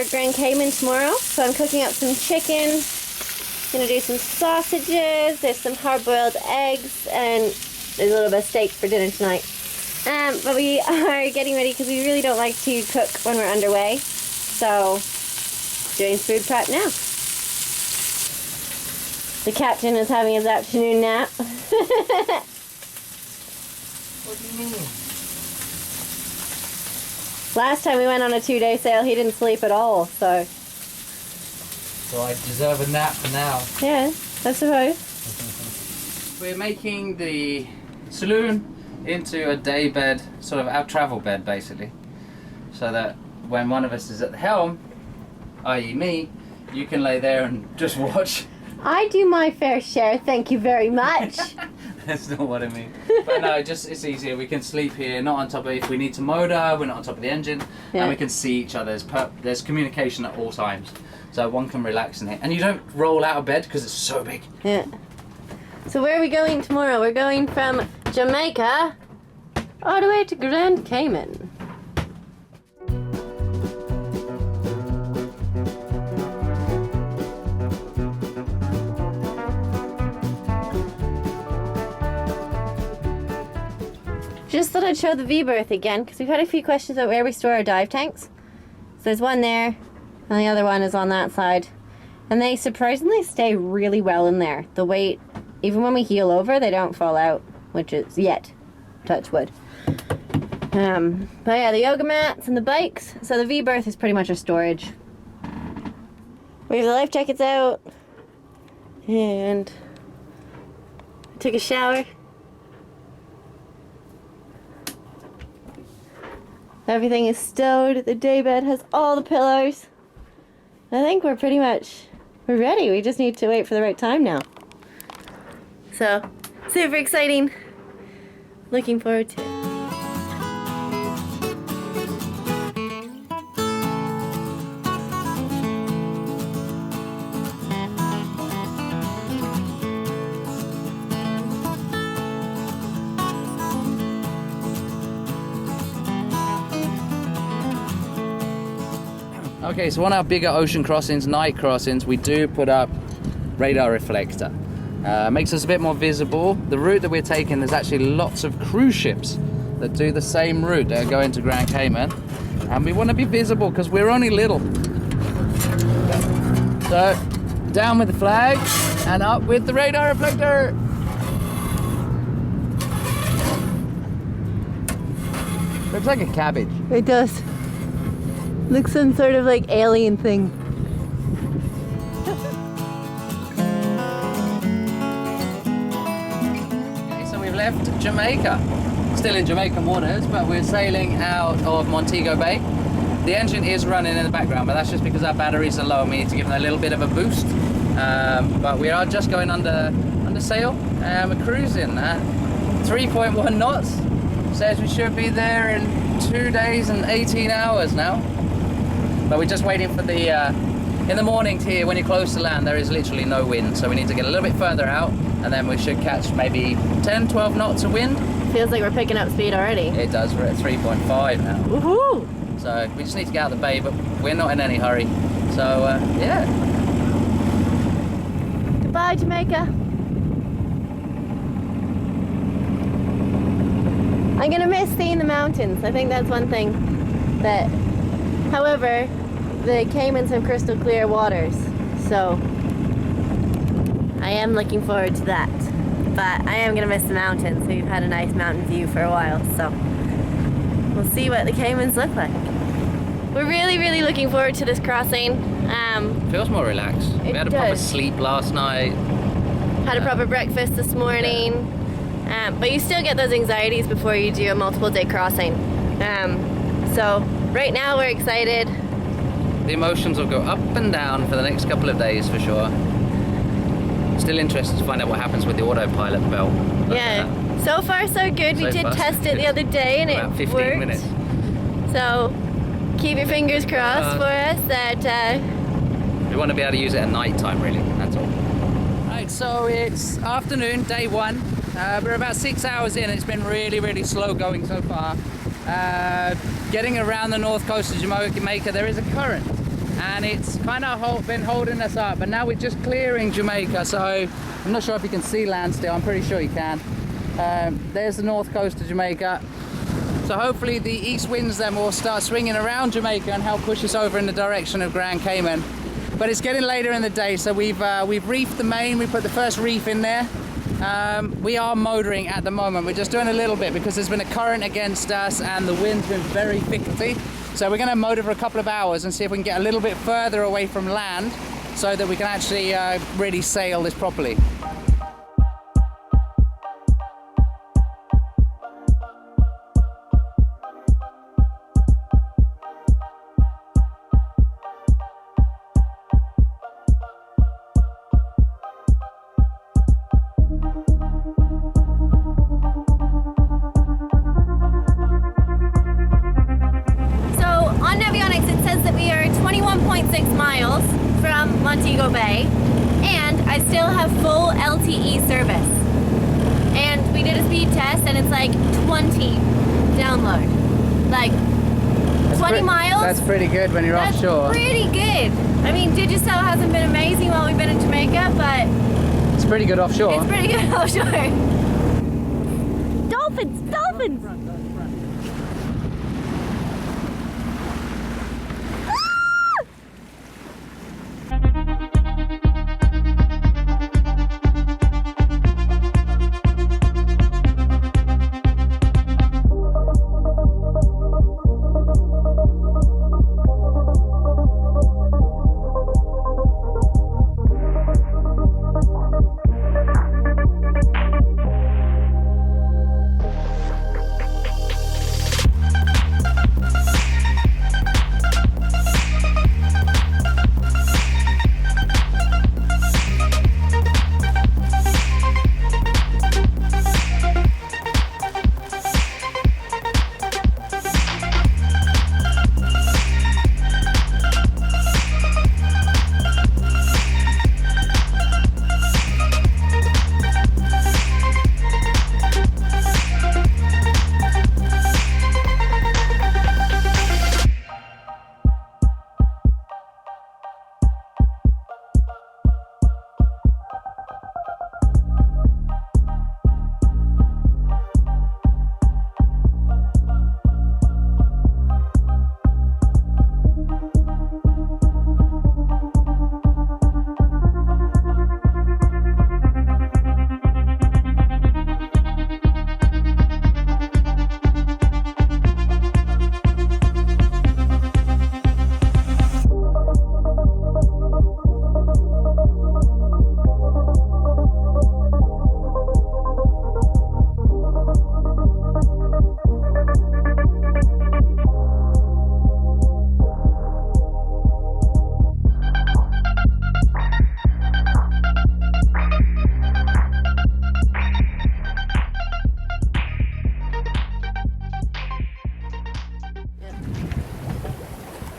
Grand Cayman tomorrow, so I'm cooking up some chicken. Gonna do some sausages, there's some hard-boiled eggs, and there's a little bit of steak for dinner tonight. But we are getting ready because we really don't like to cook when we're underway, so doing food prep now. The captain is having his afternoon nap. What do you mean? Last time we went on a 2-day sail, he didn't sleep at all, so... So I deserve a nap for now. Yeah, I suppose. We're making the saloon into a day bed, sort of our travel bed basically. So that when one of us is at the helm, i.e. me, you can lay there and just watch. I do my fair share, thank you very much. That's not what I mean. But no, just it's easier. We can sleep here, not on top of, if we need to motor, we're not on top of the engine, and we can see each other. There's communication at all times. So one can relax in it. And you don't roll out of bed because it's so big. Yeah. So where are we going tomorrow? We're going from Jamaica all the way to Grand Cayman. Just thought I'd show the V-berth again because we've had a few questions about where we store our dive tanks. So there's one there and the other one is on that side. And they surprisingly stay really well in there. The weight, even when we heel over, they don't fall out, which is yet, touch wood. But yeah, the yoga mats and the bikes. So the V-berth is pretty much our storage. We have the life jackets out. And I took a shower. Everything is stowed. The daybed has all the pillows. I think we're ready. We just need to wait for the right time now. So, super exciting. Looking forward to it. Okay, so on our bigger ocean crossings, night crossings, we do put up radar reflector. Makes us a bit more visible. The route that we're taking, there's actually lots of cruise ships that do the same route. They're going to Grand Cayman. And we want to be visible because we're only little. So, down with the flag and up with the radar reflector. Looks like a cabbage. It does. Looks some sort of like alien thing. Okay, so we've left Jamaica. Still in Jamaican waters, but we're sailing out of Montego Bay. The engine is running in the background, but that's just because our batteries are low and we need to give them a little bit of a boost. But we are just going under sail and we're cruising at 3.1 knots. Says we should be there in 2 days and 18 hours now. But we're just waiting for the, in the mornings here, when you're close to land, there is literally no wind. So we need to get a little bit further out, and then we should catch maybe 10, 12 knots of wind. Feels like we're picking up speed already. It does, we're at 3.5 now. Woohoo! So we just need to get out of the bay, but we're not in any hurry. So, yeah. Goodbye, Jamaica. I'm gonna miss seeing the mountains. I think that's one thing that... However, the Caymans have crystal clear waters, so I am looking forward to that. But I am going to miss the mountains. We've had a nice mountain view for a while, so we'll see what the Caymans look like. We're really, really looking forward to this crossing. Feels more relaxed. We had a proper sleep last night. Had a proper breakfast this morning. But you still get those anxieties before you do a multiple day crossing. So right now we're excited. The emotions will go up and down for the next couple of days for sure. Still interested to find out what happens with the autopilot belt. Yeah, so far so good. We did test it the other day and about 15 worked. minutes. So keep your fingers crossed for us that... We want to be able to use it at night time really, that's all. Right, so it's afternoon, day one. We're about 6 hours in. It's been really, really slow going so far. Getting around the north coast of Jamaica, there is a current. and it's kind of been holding us up, but now we're just clearing Jamaica, so I'm not sure if you can see land still. I'm pretty sure you can. There's the north coast of Jamaica, so hopefully the east winds then will start swinging around Jamaica and help push us over in the direction of Grand Cayman. But it's getting later in the day, so we've reefed the main. We put the first reef in there. We are motoring at the moment. We're just doing a little bit because there's been a current against us and the wind's been very fickety. So we're going to motor for a couple of hours and see if we can get a little bit further away from land so that we can actually really sail this properly. Montego Bay, and I still have full LTE service. And we did a speed test, and it's like 20 download. Like 20 miles. That's pretty good when you're offshore. That's pretty good. I mean, Digicel hasn't been amazing while we've been in Jamaica, but it's pretty good offshore. It's pretty good offshore. Dolphins! Dolphins!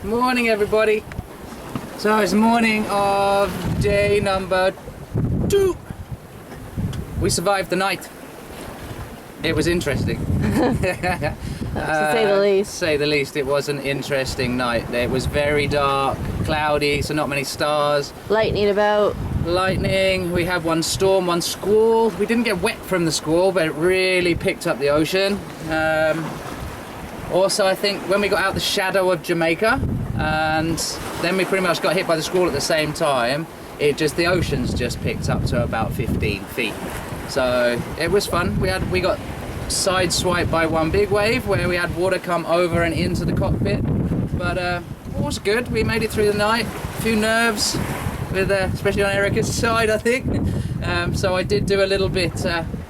Morning everybody. So it's morning of day number 2. We survived the night. It was interesting. To say the least. Say the least, it was an interesting night. It was very dark, cloudy, so not many stars. Lightning about. Lightning, we had one storm, one squall. We didn't get wet from the squall, but it really picked up the ocean. Also, I think when we got out the shadow of Jamaica, and then we pretty much got hit by the squall at the same time, the oceans just picked up to about 15 feet. So it was fun. We got sideswiped by one big wave where we had water come over and into the cockpit, but it was good. We made it through the night. A few nerves, with especially on Erica's side, I think. So I did do a little bit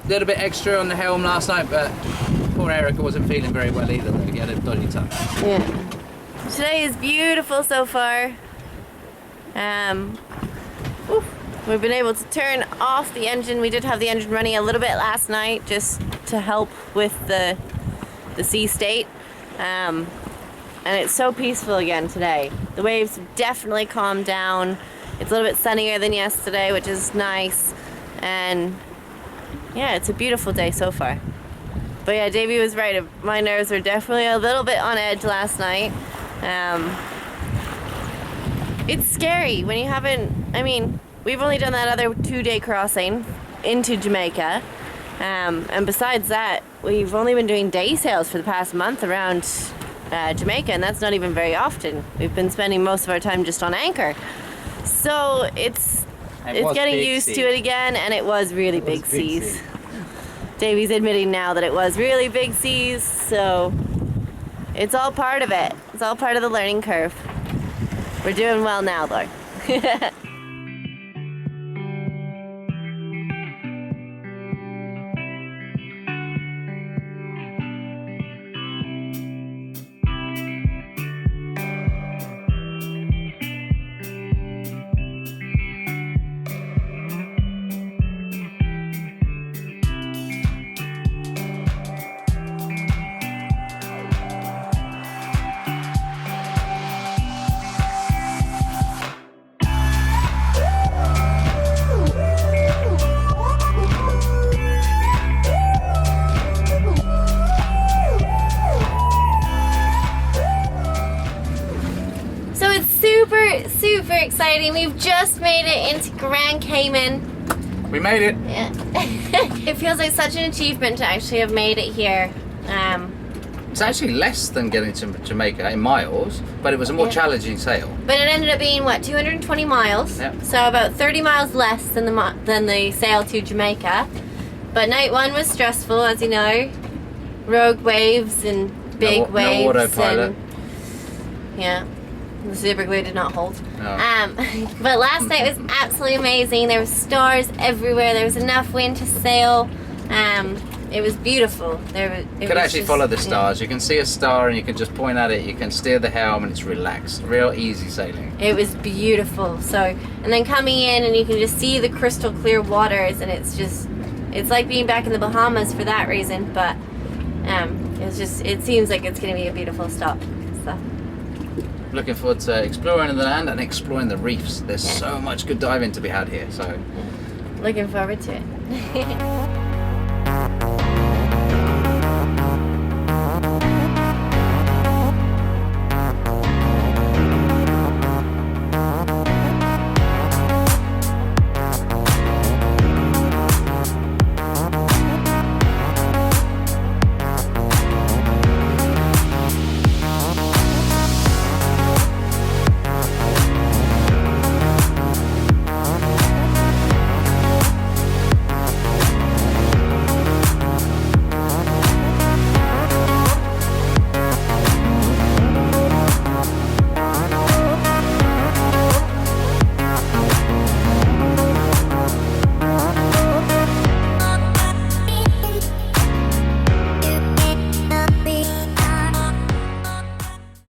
extra on the helm last night, but poor Erica wasn't feeling very well either, though. He had a dodgy tongue. Yeah. Today is beautiful so far. We've been able to turn off the engine. We did have the engine running a little bit last night just to help with the sea state. And it's so peaceful again today. The waves have definitely calmed down. It's a little bit sunnier than yesterday, which is nice. And yeah, it's a beautiful day so far. But yeah, Davy was right. My nerves were definitely a little bit on edge last night. it's scary when you haven't, I mean, we've only done that other 2-day crossing into Jamaica. And besides that, we've only been doing day sails for the past month around Jamaica, and that's not even very often. We've been spending most of our time just on anchor. So it's getting used to it again, and it was really big seas. Davy's admitting now that it was really big seas, so it's all part of it. It's all part of the learning curve. We're doing well now, though. Super exciting. We've just made it into Grand Cayman. We made it. Yeah. It feels like such an achievement to actually have made it here. It's actually less than getting to Jamaica in miles, but it was a more challenging sail. But it ended up being, what, 220 miles? Yep. So about 30 miles less than the sail to Jamaica. But night one was stressful, as you know. Rogue waves and big waves. No autopilot. Yeah. The super glue did not hold. No. But last night was absolutely amazing. There were stars everywhere. There was enough wind to sail. It was beautiful. You could actually follow the stars. You can see a star and you can just point at it. You can steer the helm and it's relaxed. Real easy sailing. It was beautiful. So, and then coming in and you can just see the crystal clear waters, and it's like being back in the Bahamas for that reason. But it seems like it's going to be a beautiful stop. So. Looking forward to exploring the land and exploring the reefs. There's so much good diving to be had here. So looking forward to it.